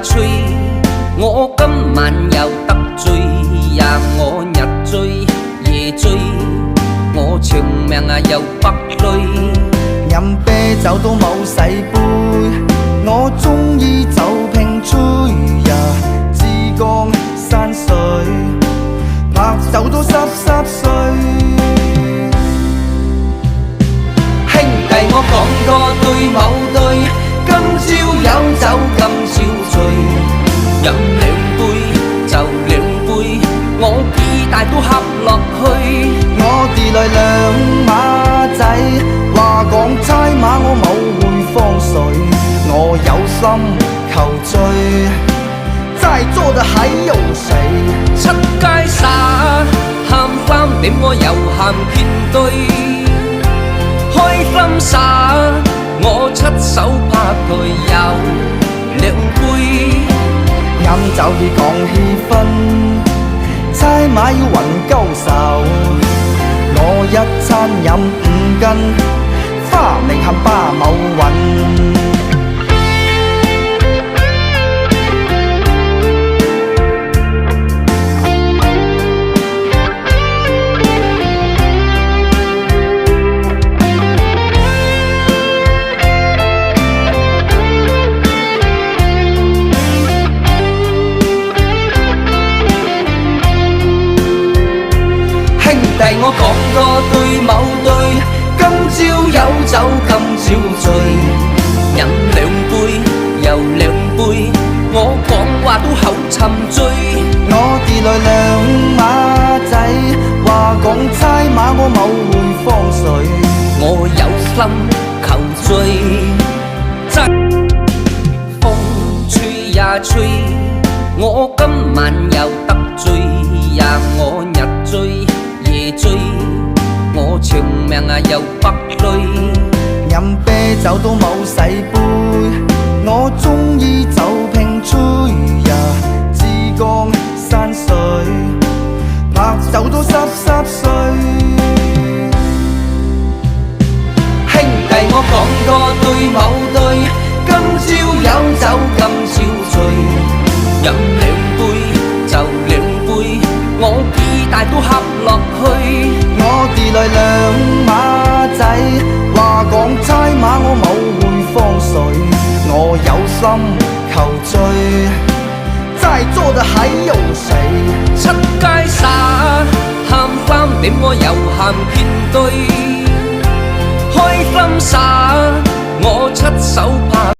吹，我今晚又得醉，呀我日追夜追，我長命又不累。飲啤酒都冇洗杯，我鍾意酒拼吹呀，珠江山水，拍手都濕濕碎。兄弟我講過對某對，今朝有酒今朝醉，飲兩杯就兩杯，我幾大都喝落去。我哋來兩馬仔，話講差馬我冇會放水，我有心求醉，在座的還有誰？出街耍喊3點我又喊遍堆，開心耍我出手拍台又兩杯。飲酒要講氣氛，差馬要雲高手，我一餐飲5斤，花名冚巴某韻。我講過對某對，今朝有酒今朝醉，飲兩杯又兩杯，我講話都口沉醉。我哋來兩馬仔，話講差馬我冇會放水，我有心求醉，真風吹呀吹，我今晚又得醉呀我日追夜追，我長命又不累。飲啤酒都冇洗杯，我鍾意酒拼吹呀，珠江山水，拍手都濕濕碎。兄弟我講過對某對，今朝有酒今朝醉，飲兩杯就兩杯，我幾大都喝落去。我哋來兩馬仔，話講差馬我冇會放水，我有心求醉，在座的還有誰？出街耍喊3點我又喊遍堆，開心耍我出手拍